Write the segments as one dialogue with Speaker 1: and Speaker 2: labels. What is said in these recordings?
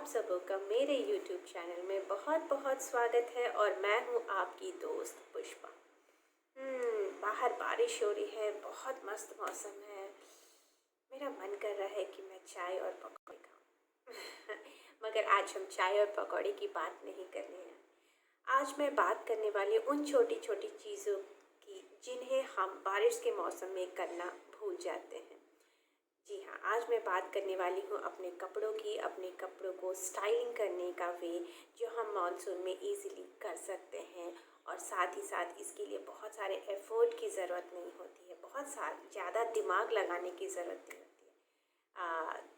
Speaker 1: आप सबों का मेरे YouTube चैनल में बहुत बहुत स्वागत है और मैं हूँ आपकी दोस्त पुष्पा। बाहर बारिश हो रही है, बहुत मस्त मौसम है। मेरा मन कर रहा है कि मैं चाय और पकौड़े खाऊं। मगर आज हम चाय और पकौड़े की बात नहीं करनी है। आज मैं बात करने वाली हूँ उन छोटी छोटी चीज़ों की जिन्हें हम बारिश के मौसम में करना भूल जाते हैं। जी हाँ, आज मैं बात करने वाली हूँ अपने कपड़ों की, अपने कपड़ों को स्टाइलिंग करने का वे जो हम मानसून में इजीली कर सकते हैं और साथ ही साथ इसके लिए बहुत सारे एफर्ट की ज़रूरत नहीं होती है, बहुत ज़्यादा दिमाग लगाने की ज़रूरत नहीं होती है।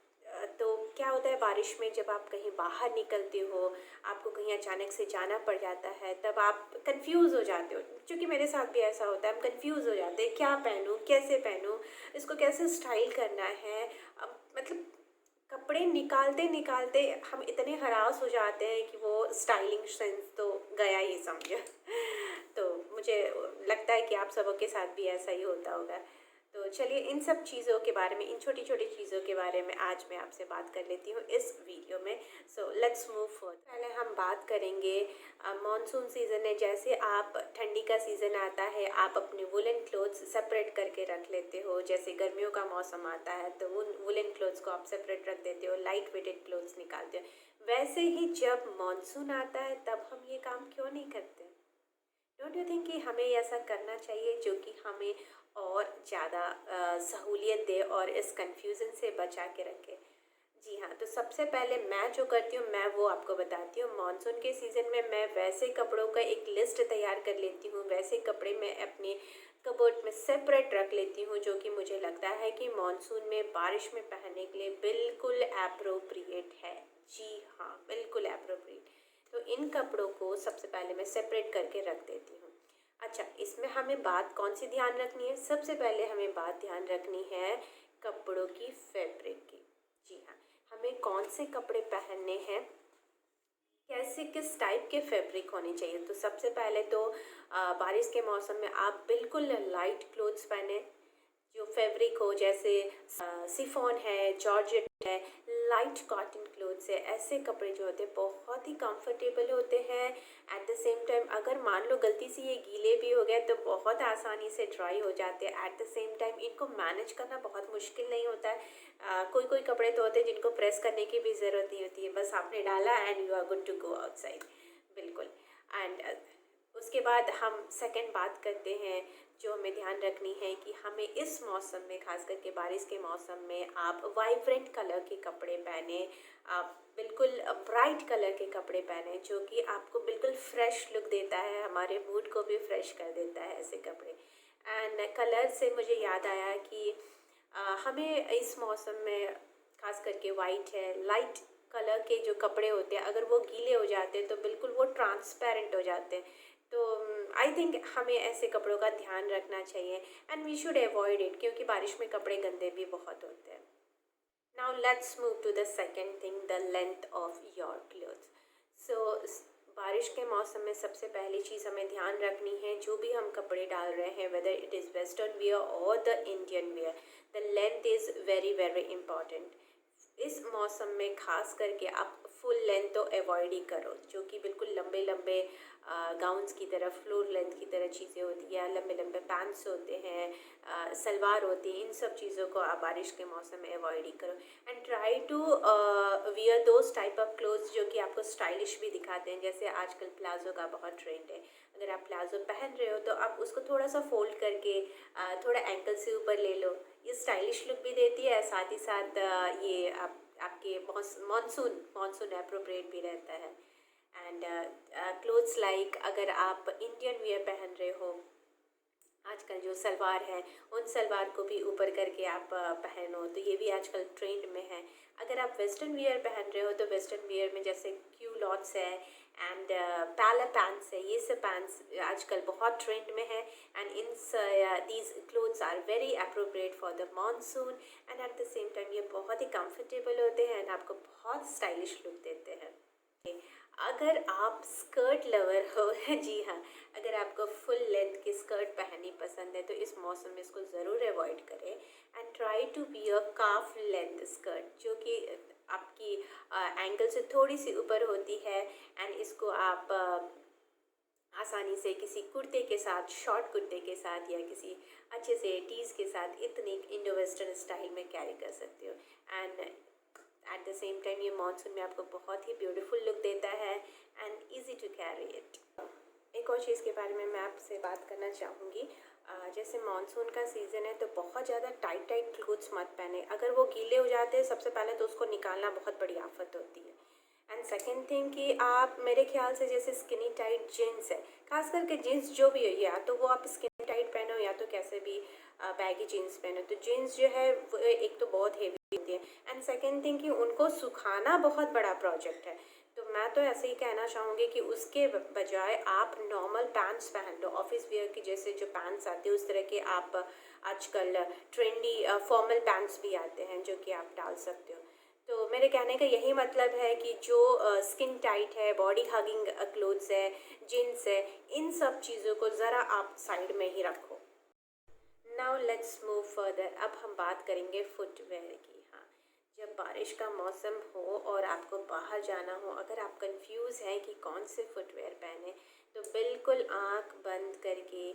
Speaker 1: तो क्या होता है बारिश में जब आप कहीं बाहर निकलते हो, आपको कहीं अचानक से जाना पड़ जाता है, तब आप कंफ्यूज हो जाते हो। क्योंकि मेरे साथ भी ऐसा होता है, हम कंफ्यूज हो जाते हैं, क्या पहनूं, कैसे पहनूं, इसको कैसे स्टाइल करना है। मतलब कपड़े निकालते निकालते हम इतने हरास हो जाते हैं कि वो स्टाइलिंग सेंस तो गया ही समझो। तो मुझे लगता है कि आप सबों के साथ भी ऐसा ही होता होगा। तो चलिए इन सब चीज़ों के बारे में, इन छोटी छोटी चीज़ों के बारे में आज मैं आपसे बात कर लेती हूँ इस वीडियो में। So let's move forward. पहले हम बात करेंगे मॉनसून सीज़न है। जैसे आप ठंडी का सीज़न आता है, आप अपने वुलन क्लोथ्स सेपरेट करके रख लेते हो। जैसे गर्मियों का मौसम आता है तो उन वुलन क्लोथ्स को आप सेपरेट रख देते हो, लाइट वेटेड क्लोथ्स निकालते हो। वैसे ही जब मॉनसून आता है तब हम ये काम क्यों नहीं करते? डोंट यू थिंक कि हमें ऐसा करना चाहिए जो कि हमें और ज़्यादा सहूलियत दे और इस कंफ्यूजन से बचा के रखे? जी हाँ, तो सबसे पहले मैं जो करती हूँ मैं वो आपको बताती हूँ। मानसून के सीज़न में मैं वैसे कपड़ों का एक लिस्ट तैयार कर लेती हूँ, वैसे कपड़े मैं अपने कबर्ड में सेपरेट रख लेती हूँ जो कि मुझे लगता है कि मानसून में बारिश में पहनने के लिए बिल्कुल एप्रोप्रिएट है। जी हाँ, बिल्कुल एप्रोप्रिएट। तो इन कपड़ों को सबसे पहले मैं सेपरेट करके रख देती हूँ। अच्छा, इसमें हमें बात कौन सी ध्यान रखनी है? सबसे पहले हमें बात ध्यान रखनी है कपड़ों की फैब्रिक की। जी हाँ, हमें कौन से कपड़े पहनने हैं, कैसे किस टाइप के फैब्रिक होने चाहिए। तो सबसे पहले तो बारिश के मौसम में आप बिल्कुल लाइट क्लोथ्स पहने जो फैब्रिक हो, जैसे सिफॉन है, जॉर्जेट है, लाइट कॉटन क्लोथ्स है। ऐसे कपड़े जो होते हैं बहुत ही कंफर्टेबल होते हैं। एट द सेम टाइम अगर मान लो गलती से ये गीले भी हो गए तो बहुत आसानी से ड्राई हो जाते हैं। एट द सेम टाइम इनको मैनेज करना बहुत मुश्किल नहीं होता है। कोई कोई कपड़े तो होते हैं जिनको प्रेस करने की भी ज़रूरत नहीं होती है, बस आपने डाला and you are good to go outside. बिल्कुल। एंड उसके बाद हम सेकंड बात करते हैं जो हमें ध्यान रखनी है कि हमें इस मौसम में, खास करके बारिश के मौसम में, आप वाइब्रेंट कलर के कपड़े पहने, आप बिल्कुल ब्राइट कलर के कपड़े पहने जो कि आपको बिल्कुल फ्रेश लुक देता है, हमारे मूड को भी फ्रेश कर देता है ऐसे कपड़े। एंड कलर से मुझे याद आया कि हमें इस मौसम में खास करके वाइट है, लाइट कलर के जो कपड़े होते हैं अगर वो गीले हो जाते हैं तो बिल्कुल वो ट्रांसपेरेंट हो जाते हैं। तो आई थिंक हमें ऐसे कपड़ों का ध्यान रखना चाहिए and we should avoid it, क्योंकि बारिश में कपड़े गंदे भी बहुत होते हैं। Now let's move to the second thing, the length of your clothes. So बारिश के मौसम में सबसे पहली चीज़ हमें ध्यान रखनी है, जो भी हम कपड़े डाल रहे हैं, whether it is western wear और the Indian wear, the length is very very important. इस मौसम में खास करके आप फुल लेंथ तो अवॉइड ही करो, जो कि बिल्कुल लंबे लंबे गाउन्स की तरह, फ्लोर लेंथ की तरह चीज़ें होती हैं, लंबे लंबे पैंट्स होते हैं, सलवार होती है, इन सब चीज़ों को आप बारिश के मौसम में अवॉइड ही करो। And try to wear those type of clothes जो कि आपको स्टाइलिश भी दिखाते हैं। जैसे आजकल प्लाजो का बहुत ट्रेंड है, अगर आप प्लाजो पहन रहे हो तो आप उसको थोड़ा सा फोल्ड करके थोड़ा एंकल से ऊपर ले लो, ये स्टाइलिश लुक भी देती है, साथ ही साथ ये आपके मानसून मानसून एप्रोप्रिएट भी रहता है। एंड क्लोथ्स लाइक अगर आप इंडियन वियर पहन रहे हो, आजकल जो सलवार है उन सलवार को भी ऊपर करके आप पहनो, तो ये भी आजकल ट्रेंड में है। अगर आप वेस्टर्न वियर पहन रहे हो तो वेस्टर्न वियर में जैसे क्यूलॉट्स है एंड पैला पैंट्स है, ये सब पैंट्स आजकल बहुत ट्रेंड में है। And in these clothes are very appropriate for the monsoon and at the same time ये बहुत ही कंफर्टेबल होते हैं एंड आपको बहुत स्टाइलिश लुक देते हैं। अगर आप स्कर्ट लवर हो जी हाँ, अगर आपको फुल लेंथ की स्कर्ट पहननी पसंद है तो इस मौसम में इसको ज़रूर अवॉइड करें and try to be a calf length skirt, जो कि आपकी एंकल से थोड़ी सी ऊपर होती है, एंड इसको आप आसानी से किसी कुर्ते के साथ, शॉर्ट कुर्ते के साथ या किसी अच्छे से टीज़ के साथ इतनी इंडो वेस्टर्न स्टाइल में कैरी कर सकते हो। And at the same time ये मानसून में आपको बहुत ही ब्यूटीफुल लुक देता है and easy to carry it. एक और चीज़ के बारे में मैं आपसे बात करना चाहूँगी। जैसे मानसून का सीज़न है तो बहुत ज़्यादा टाइट टाइट क्लोथ्स मत पहने। अगर वो गीले हो जाते हैं सबसे पहले तो उसको निकालना बहुत बड़ी आफत होती है। एंड सेकेंड थिंग कि आप मेरे ख्याल से जैसे स्किनी टाइट जीन्स है, खास करके जीन्स जो भी है, या तो वो आप स्किनी टाइट पहनो या तो कैसे भी बैगी जीन्स पहनो। तो जीन्स जो है वो एक तो बहुत हेवी होती है, एंड सेकेंड थिंग कि उनको सुखाना बहुत बड़ा प्रोजेक्ट है। तो मैं तो ऐसे ही कहना चाहूँगी कि उसके बजाय आप नॉर्मल पैंट्स पहन लो, ऑफिस वेयर की जैसे जो पैंट्स आते हैं उस तरह के आप आजकल ट्रेंडी फॉर्मल पैंट्स भी आते हैं जो कि आप डाल सकते हो। तो मेरे कहने का यही मतलब है कि जो स्किन टाइट है, बॉडी हगिंग क्लोथ्स है, जीन्स है, इन सब चीज़ों को ज़रा आप साइड में ही रखो। Now let's move further. अब हम बात करेंगे फुटवेयर की। हाँ, जब बारिश का मौसम हो और आपको बाहर जाना हो, अगर आप कंफ्यूज हैं कि कौन से फुटवेयर पहने, तो बिल्कुल आंख बंद करके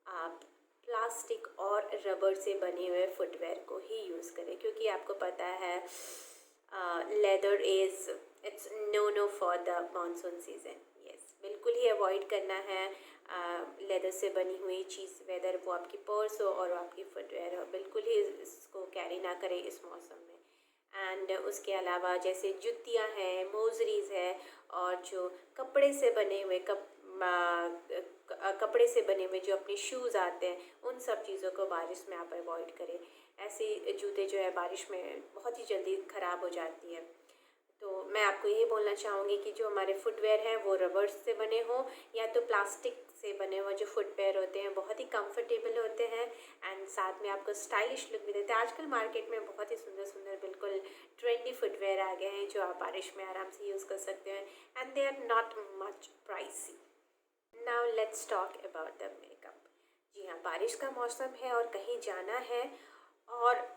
Speaker 1: आप प्लास्टिक और रबर से बने हुए फुटवेयर को ही यूज़ करें, क्योंकि आपको पता है leather is it's no no for the monsoon season. Yes, बिल्कुल ही अवॉइड करना है लेदर से बनी हुई चीज़, वेदर वो आपकी पर्स हो और आपकी फुटवेयर हो, बिल्कुल ही इसको कैरी ना करें इस मौसम में। एंड उसके अलावा जैसे जुतियाँ हैं, मोजरीज है, और जो कपड़े से बने हुए कपड़े से बने हुए जो अपने शूज़ आते हैं, उन सब चीज़ों को बारिश में आप अवॉइड करें। ऐसे जूते जो है बारिश में बहुत ही जल्दी ख़राब हो जाती है। तो मैं आपको ये बोलना चाहूँगी कि जो हमारे फुटवेयर हैं वो रबर से बने हों या तो प्लास्टिक से बने हुए जो फुटवेयर होते हैं, बहुत ही कंफर्टेबल होते हैं एंड साथ में आपको स्टाइलिश लुक भी देते हैं। आजकल मार्केट में बहुत ही सुंदर सुंदर बिल्कुल ट्रेंडी फुटवेयर आ गए हैं जो आप बारिश में आराम से यूज़ कर सकते हैं, and they are not much pricey. Now let's talk about the makeup. जी हाँ, बारिश का मौसम है और कहीं जाना है, और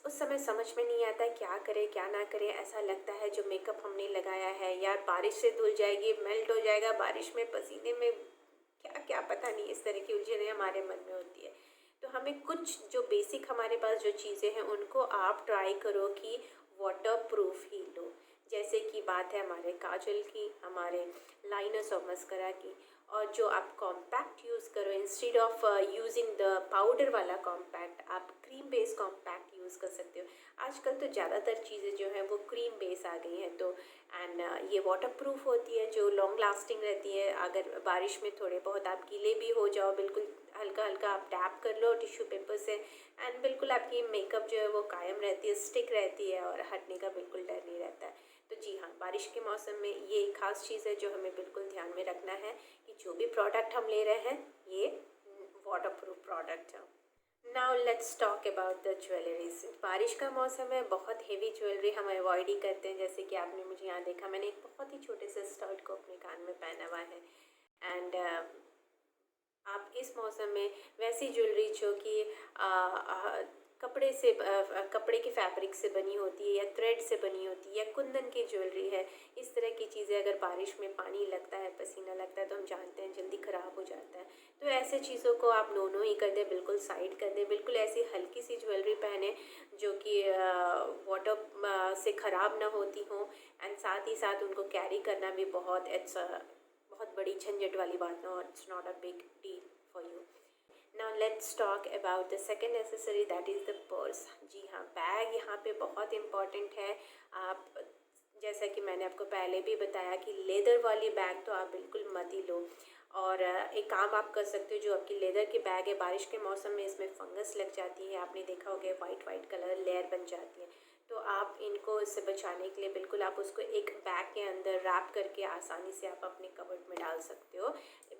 Speaker 1: उस समय समझ में नहीं आता क्या करें क्या ना करें। ऐसा लगता है जो मेकअप हमने लगाया है यार बारिश से धुल जाएगी, मेल्ट हो जाएगा बारिश में, पसीने में, क्या क्या पता नहीं, इस तरह की उलझनें हमारे मन में होती है। तो हमें कुछ जो बेसिक हमारे पास जो चीज़ें हैं उनको आप ट्राई करो कि वाटर प्रूफ ही लो। जैसे कि बात है हमारे काजल की, हमारे लाइनर्स और मस्करा की, और जो आप कॉम्पैक्ट यूज़ करो instead of using the powder वाला कॉम्पैक्ट, आप क्रीम बेस कॉम्पैक्ट यूज़ कर सकते हो। आजकल तो ज़्यादातर चीज़ें जो हैं वो क्रीम बेस आ गई हैं, तो एंड ये वाटर प्रूफ होती है, जो लॉन्ग लास्टिंग रहती है। अगर बारिश में थोड़े बहुत आप गीले भी हो जाओ, बिल्कुल हल्का हल्का आप टैप कर लो टिश्यू पेपर से, एंड बिल्कुल आपकी मेकअप जो है वो कायम रहती है, स्टिक रहती है, और हटने का बिल्कुल डर नहीं रहता है। तो जी हाँ, बारिश के मौसम में ये एक ख़ास चीज़ है जो हमें बिल्कुल ध्यान में रखना है कि जो भी प्रोडक्ट हम ले रहे हैं ये वाटर प्रूफ प्रोडक्ट है। Now let's talk about the jewelleries. बारिश का मौसम है, बहुत हेवी ज्वेलरी हम अवॉइड ही करते हैं। जैसे कि आपने मुझे यहाँ देखा, मैंने एक बहुत ही छोटे से स्टड को अपने कान में पहना हुआ है, एंड आप इस मौसम में वैसी ज्वेलरी जो कि कपड़े से कपड़े के फैब्रिक से बनी होती है या थ्रेड से बनी होती है या कुंदन की ज्वेलरी है, इस तरह की चीज़ें अगर बारिश में पानी लगता है, पसीना लगता है, तो हम जानते हैं जल्दी ख़राब हो जाता है। तो ऐसे चीज़ों को आप नो ही कर दें, बिल्कुल साइड कर दें। बिल्कुल ऐसी हल्की सी ज्वेलरी पहने जो कि वाटर से ख़राब ना होती हो, एंड साथ ही साथ उनको कैरी करना भी बहुत बड़ी झंझट वाली बात ना हो। It's not a big deal for you. Now let's talk about the second accessory, that is the purse. जी हाँ, बैग यहाँ पे बहुत इम्पॉर्टेंट है। आप जैसा कि मैंने आपको पहले भी बताया कि लेदर वाली बैग तो आप बिल्कुल मत ही लो। और एक काम आप कर सकते हो, जो आपकी लेदर की बैग है, बारिश के मौसम में इसमें फंगस लग जाती है, आपने देखा होगा वाइट कलर लेयर बन जाती है। तो आप इनको इससे बचाने के लिए बिल्कुल आप उसको एक बैग के अंदर रैप करके आसानी से आप अपने कबर्ड में डाल सकते हो।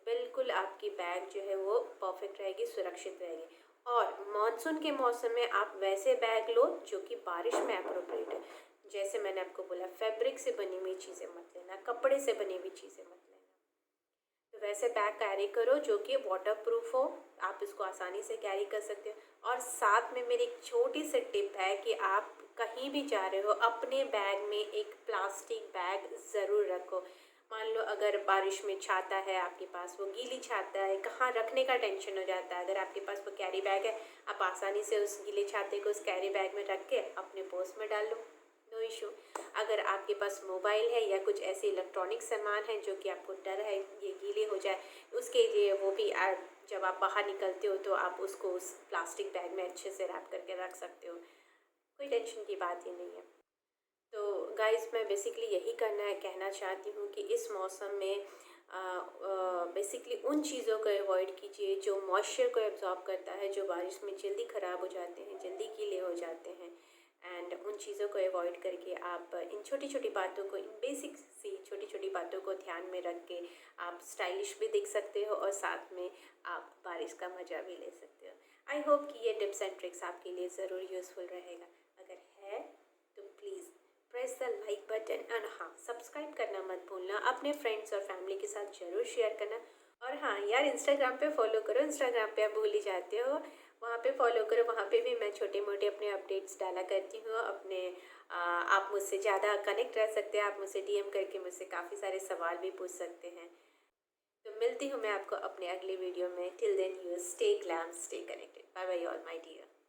Speaker 1: बिल्कुल आपकी बैग जो है वो परफेक्ट रहेगी, सुरक्षित रहेगी। और मानसून के मौसम में आप वैसे बैग लो जो कि बारिश में अप्रोप्रिएट है। जैसे मैंने आपको बोला, फैब्रिक से बनी हुई चीज़ें मत लेना, कपड़े से बनी हुई चीज़ें मत लेना। तो वैसे बैग कैरी करो जो कि वाटर प्रूफ हो, आप इसको आसानी से कैरी कर सकते हो। और साथ में मेरी एक छोटी सी टिप है कि आप कहीं भी जा रहे हो अपने बैग में एक प्लास्टिक बैग ज़रूर रखो। मान लो अगर बारिश में छाता है आपके पास, वो गीली छाता है, कहाँ रखने का टेंशन हो जाता है। अगर आपके पास वो कैरी बैग है, आप आसानी से उस गीले छाते को उस कैरी बैग में रख के अपने पर्स में डाल लो, नो इशू। अगर आपके पास मोबाइल है या कुछ ऐसे इलेक्ट्रॉनिक सामान है जो कि आपको डर है ये गीले हो जाए, उसके लिए वो भी जब आप बाहर निकलते हो तो आप उसको उस प्लास्टिक बैग में अच्छे से रैप करके रख सकते हो, कोई टेंशन की बात ही नहीं है। तो गाइस मैं बेसिकली यही कहना चाहती हूँ कि इस मौसम में बेसिकली उन चीज़ों को अवॉइड कीजिए जो मॉइस्चर को एब्जॉर्ब करता है, जो बारिश में जल्दी ख़राब हो जाते हैं, जल्दी गीले हो जाते हैं। एंड उन चीज़ों को अवॉइड करके आप इन छोटी छोटी बातों को, इन बेसिक सी छोटी छोटी बातों को ध्यान में रख के आप स्टाइलिश भी दिख सकते हो और साथ में आप बारिश का मज़ा भी ले सकते हो। आई होप कि ये टिप्स एंड ट्रिक्स आपके लिए ज़रूर यूज़फुल रहेगा। अगर है तो please press the like button and हाँ, सब्सक्राइब करना मत भूलना। अपने फ्रेंड्स और फैमिली के साथ ज़रूर शेयर करना। और हाँ यार, इंस्टाग्राम पे फॉलो करो, इंस्टाग्राम पे आप भूल ही जाते हो, वहाँ पे फॉलो करो। वहाँ पे भी मैं छोटे मोटे अपने अपडेट्स डाला करती हूँ। आप मुझसे ज़्यादा कनेक्ट रह सकते हैं, आप मुझसे डीएम करके मुझसे काफ़ी सारे सवाल भी पूछ सकते हैं। तो मिलती हूँ मैं आपको अपने अगले वीडियो में। Till then you stay glam, stay connected. Bye bye all my dear.